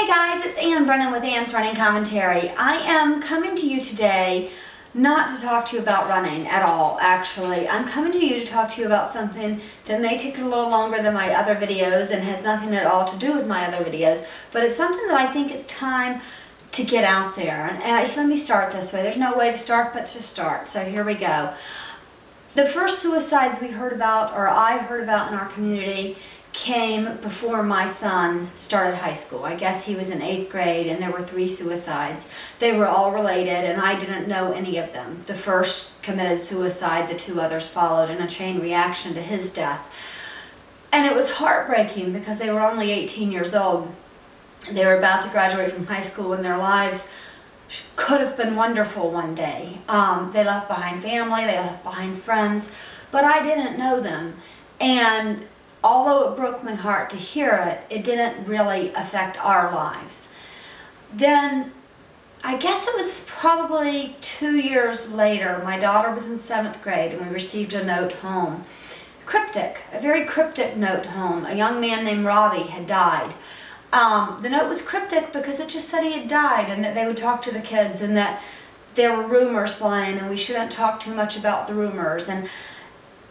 Hey guys, it's Ann Brennan with Ann's Running Commentary. I am coming to you today not to talk to you about running at all, actually. I'm coming to you to talk to you about something that may take a little longer than my other videos and has nothing at all to do with my other videos, but it's something that I think it's time to get out there. And let me start this way. There's no way to start but to start, so here we go. The first suicides we heard about, or I heard about in our community, came before my son started high school. I guess he was in 8th grade and there were 3 suicides. They were all related and I didn't know any of them. The first committed suicide, the 2 others followed in a chain reaction to his death. And it was heartbreaking because they were only 18 years old. They were about to graduate from high school and their lives could have been wonderful one day. They left behind family, they left behind friends, but I didn't know them. And although it broke my heart to hear it, it didn't really affect our lives. Then, I guess it was probably 2 years later, my daughter was in 7th grade and we received a note home. Cryptic, a very cryptic note home. A young man named Robbie had died. The note was cryptic because it just said he had died and that they would talk to the kids and that there were rumors flying and we shouldn't talk too much about the rumors. And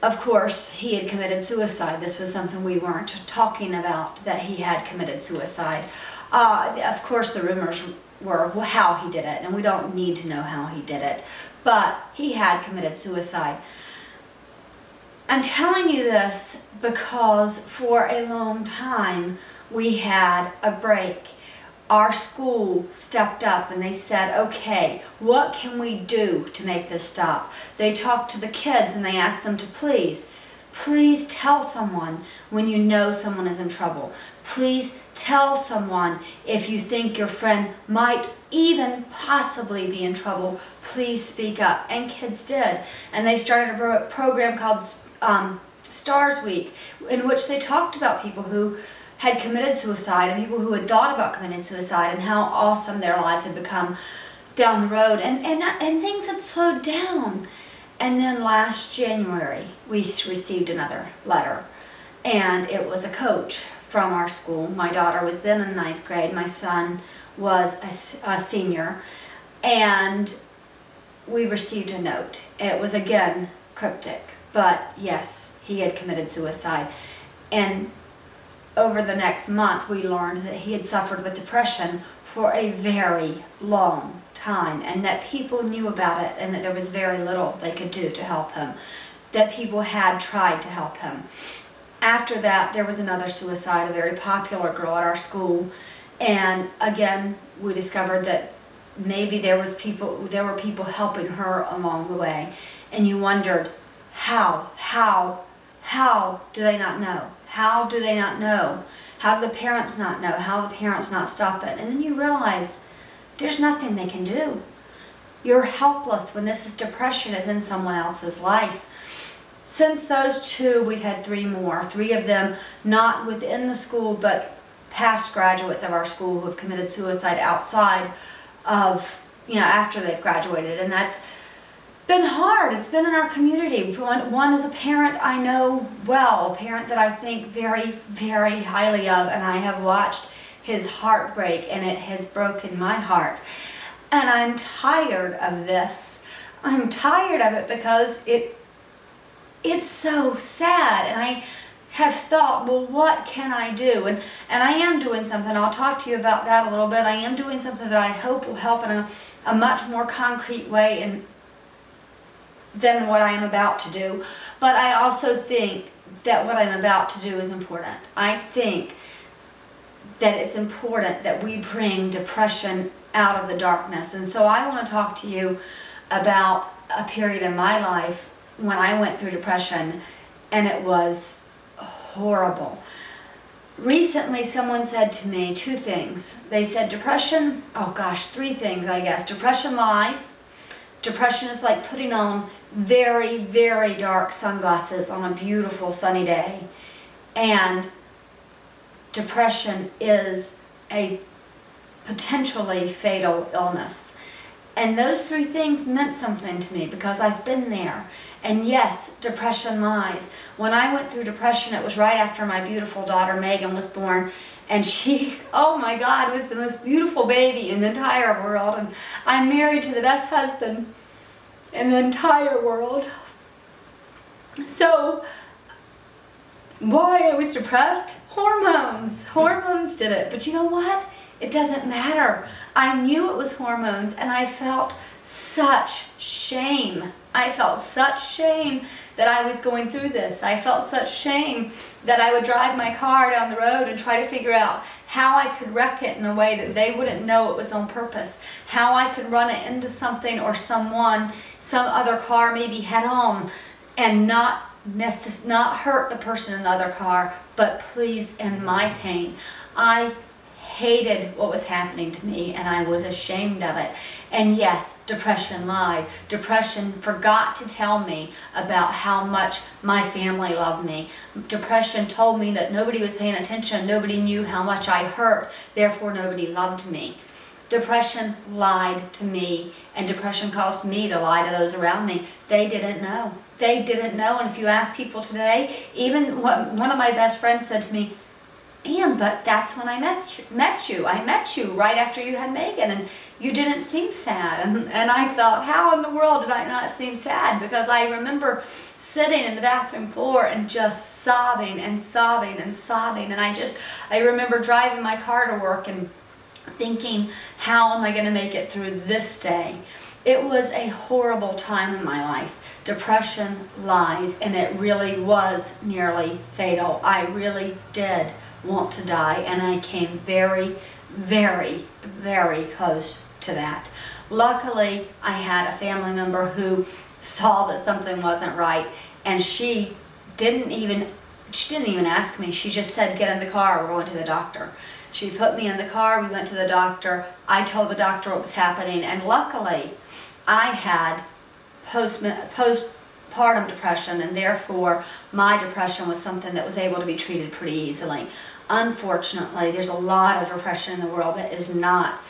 of course, he had committed suicide. This was something we weren't talking about, that he had committed suicide. Of course, the rumors were how he did it, and we don't need to know how he did it, but he had committed suicide. I'm telling you this because for a long time, we had a break. Our school stepped up and they said, okay, what can we do to make this stop? They talked to the kids and they asked them to please tell someone when you know someone is in trouble. Please tell someone if you think your friend might even possibly be in trouble. Please speak up. And kids did. And they started a program called Stars Week, in which they talked about people who had committed suicide and people who had thought about committing suicide and how awesome their lives had become down the road, and things had slowed down. And then last January we received another letter, and it was a coach from our school. My daughter was then in 9th grade, my son was a senior, and we received a note. It was again cryptic, but yes, he had committed suicide. And over the next month, we learned that he had suffered with depression for a very long time and that people knew about it and that there was very little they could do to help him, that people had tried to help him. After that, there was another suicide, a very popular girl at our school, and again, we discovered that maybe there were people helping her along the way, and you wondered, how do they not know? How do they not know? How do the parents not know? How do the parents not stop it? And then you realize there's nothing they can do. You're helpless when depression is in someone else's life. Since those 2, we've had 3 more. 3 of them not within the school, but past graduates of our school who have committed suicide outside of, after they've graduated. And that's been hard. It's been in our community. One is a parent I know well, a parent that I think very, very highly of, and I have watched his heart break, and it has broken my heart. And I'm tired of this. I'm tired of it because it's so sad, and I have thought, well, what can I do? And I am doing something. I'll talk to you about that a little bit. I am doing something that I hope will help in a much more concrete way than what I am about to do. But I also think that what I'm about to do is important. I think that it's important that we bring depression out of the darkness. And so I want to talk to you about a period in my life when I went through depression, and it was horrible. Recently, someone said to me 2 things. They said depression, 3 things, I guess. Depression lies. Depression is like putting on very, very dark sunglasses on a beautiful sunny day. And depression is a potentially fatal illness. And those 3 things meant something to me because I've been there. And yes, depression lies. When I went through depression, it was right after my beautiful daughter Megan was born, And she, oh my God, was the most beautiful baby in the entire world. And I'm married to the best husband in the entire world. So, why I was depressed? Hormones. Hormones did it. But you know what? It doesn't matter. I knew it was hormones, and I felt such shame. I felt such shame that I was going through this. I felt such shame that I would drive my car down the road and try to figure out how I could wreck it in a way that they wouldn't know it was on purpose. How I could run it into something or someone, some other car maybe head on, and not hurt the person in the other car, but please end my pain. I hated what was happening to me, and I was ashamed of it. And yes, depression lied. Depression forgot to tell me about how much my family loved me. Depression told me that nobody was paying attention, nobody knew how much I hurt, therefore nobody loved me. Depression lied to me, and depression caused me to lie to those around me. They didn't know. They didn't know, and if you ask people today, even one of my best friends said to me, Ann, but that's when I met you. I met you right after you had Megan, and you didn't seem sad. And I thought, how in the world did I not seem sad? Because I remember sitting in the bathroom floor and just sobbing and sobbing and sobbing. And I remember driving my car to work and thinking, how am I going to make it through this day? It was a horrible time in my life. Depression lies, and it really was nearly fatal. I really did want to die, and I came very, very, very close to that. Luckily, I had a family member who saw that something wasn't right, and she didn't even ask me. She just said, get in the car, we're going to the doctor. She put me in the car, we went to the doctor. I told the doctor what was happening, and luckily, I had postpartum depression, and therefore my depression was something that was able to be treated pretty easily. Unfortunately, there's a lot of depression in the world that is not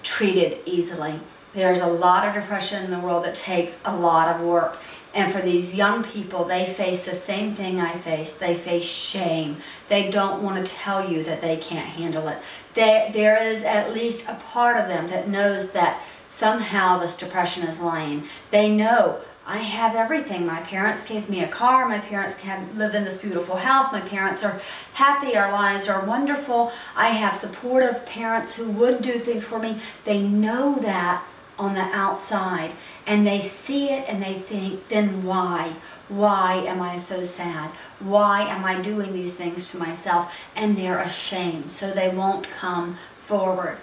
treated easily. There's a lot of depression in the world that takes a lot of work. And for these young people, they face the same thing I faced. They face shame. They don't want to tell you that they can't handle it. There is at least a part of them that knows that somehow this depression is lying. They know, I have everything. My parents gave me a car. My parents live in this beautiful house. My parents are happy. Our lives are wonderful. I have supportive parents who would do things for me. They know that on the outside, and they see it and they think, then why? Why am I so sad? Why am I doing these things to myself? And they're ashamed, so they won't come forward.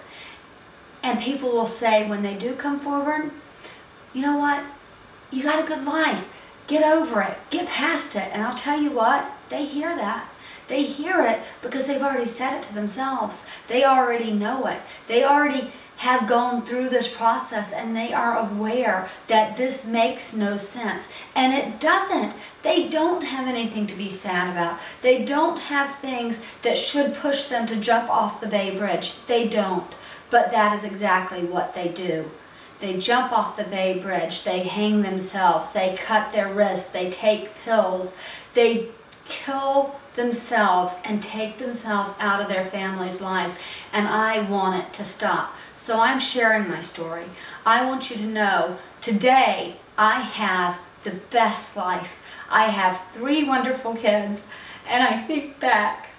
And people will say when they do come forward, you know what? You got a good life. Get over it. Get past it. And I'll tell you what, they hear that. They hear it because they've already said it to themselves. They already know it. They already have gone through this process, and they are aware that this makes no sense. And it doesn't. They don't have anything to be sad about. They don't have things that should push them to jump off the Bay Bridge. They don't. But that is exactly what they do. They jump off the Bay Bridge. They hang themselves. They cut their wrists. They take pills. They kill themselves and take themselves out of their family's lives. And I want it to stop. So I'm sharing my story. I want you to know today I have the best life. I have 3 wonderful kids, and I think back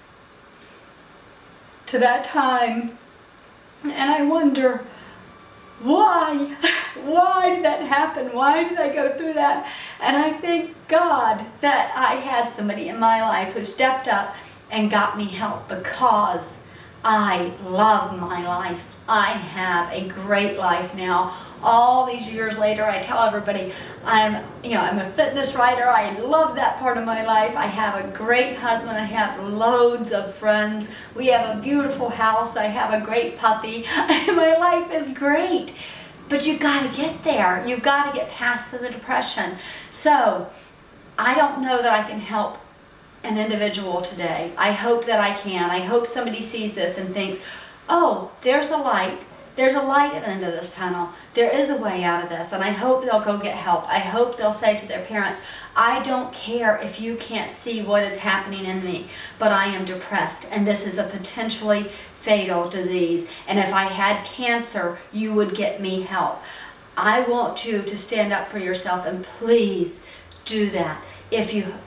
to that time and I wonder, why? Why did that happen? Why did I go through that? And I thank God that I had somebody in my life who stepped up and got me help, because I love my life. I have a great life now. All these years later, I tell everybody I'm a fitness writer. I love that part of my life. I have a great husband. I have loads of friends. We have a beautiful house. I have a great puppy. My life is great. But you've got to get there. You've got to get past the depression. So I don't know that I can help an individual today. I hope that I can. I hope somebody sees this and thinks, oh, there's a light. there's a light at the end of this tunnel. There is a way out of this, and I hope they'll go get help. I hope they'll say to their parents, I don't care if you can't see what is happening in me, but I am depressed, and this is a potentially fatal disease, and if I had cancer, you would get me help. I want you to stand up for yourself, and please do that.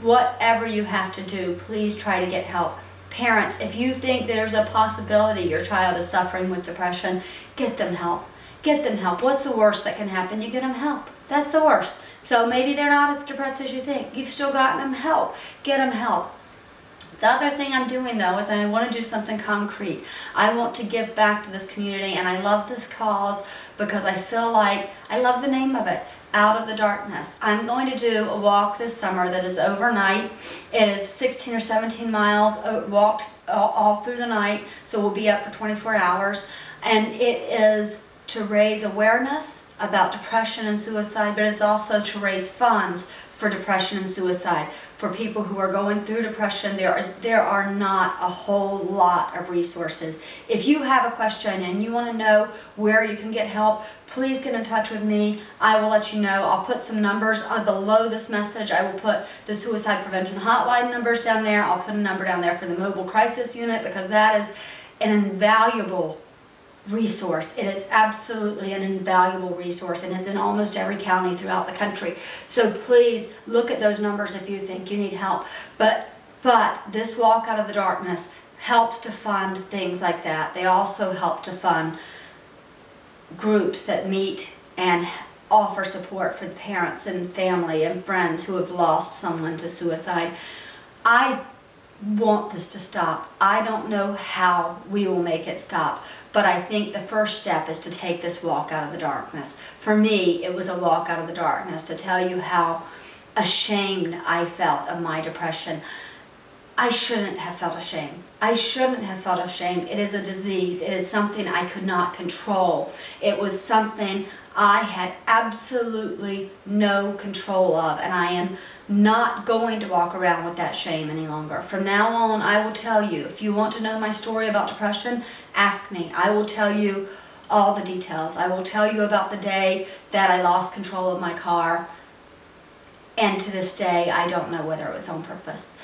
Whatever you have to do, please try to get help. Parents, if you think there's a possibility your child is suffering with depression, get them help. Get them help. What's the worst that can happen? You get them help. That's the worst. So maybe they're not as depressed as you think. You've still gotten them help. Get them help. The other thing I'm doing, though, is I want to do something concrete. I want to give back to this community, and I love this cause because I feel like I love the name of it. Out of the Darkness. I'm going to do a walk this summer that is overnight. It is 16 or 17 miles walked all through the night, so we'll be up for 24 hours. And it is to raise awareness about depression and suicide, but it's also to raise funds for depression and suicide. For people who are going through depression, there are not a whole lot of resources. If you have a question and you want to know where you can get help, please get in touch with me. I will let you know. I'll put some numbers below this message. I will put the suicide prevention hotline numbers down there. I'll put a number down there for the mobile crisis unit, because that is an invaluable resource. It is absolutely an invaluable resource, and it's in almost every county throughout the country. So please look at those numbers if you think you need help. But this Walk Out of the Darkness helps to fund things like that. They also help to fund groups that meet and offer support for the parents and family and friends who have lost someone to suicide. I want this to stop. I don't know how we will make it stop, but I think the first step is to take this walk out of the darkness. For me, it was a walk out of the darkness to tell you how ashamed I felt of my depression. I shouldn't have felt ashamed. I shouldn't have felt ashamed. It is a disease. It is something I could not control. It was something I had absolutely no control of, and I am not going to walk around with that shame any longer. From now on, I will tell you, if you want to know my story about depression, ask me. I will tell you all the details. I will tell you about the day that I lost control of my car, and to this day, I don't know whether it was on purpose.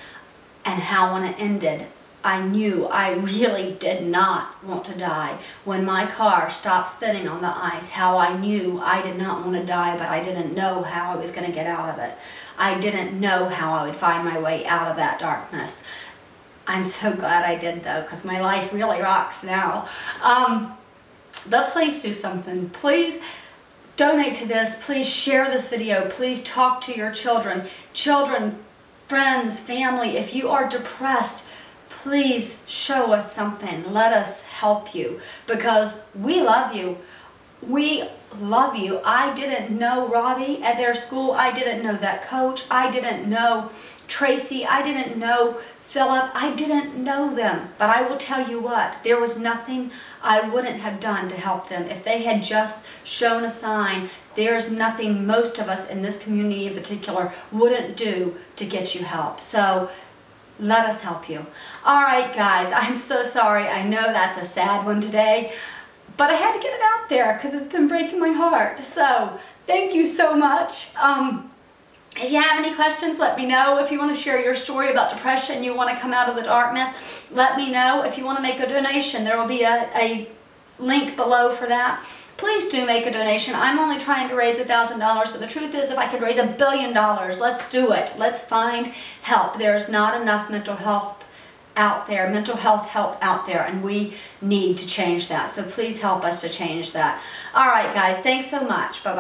And how when it ended, I knew I really did not want to die. When my car stopped spinning on the ice, how I knew I did not want to die, but I didn't know how I was going to get out of it. I didn't know how I would find my way out of that darkness. I'm so glad I did, though, because my life really rocks now. But please do something. Please donate to this. Please share this video. Please talk to your children. Friends, family, if you are depressed, please show us something. Let us help you, because we love you. We love you. I didn't know Robbie at their school. I didn't know that coach. I didn't know Tracy. I didn't know Philip. I didn't know them. But I will tell you what, there was nothing I wouldn't have done to help them. If they had just shown a sign, there's nothing most of us in this community in particular wouldn't do to get you help. So let us help you. All right, guys, I'm so sorry. I know that's a sad one today, but I had to get it out there because it's been breaking my heart. So thank you so much. If you have any questions, let me know. If you want to share your story about depression, you want to come out of the darkness, let me know. If you want to make a donation, there will be a link below for that. Please do make a donation. I'm only trying to raise $1,000, but the truth is, if I could raise $1 billion, let's do it. Let's find help. There is not enough mental health out there, help out there, and we need to change that. So please help us to change that. All right, guys, thanks so much. Bye-bye.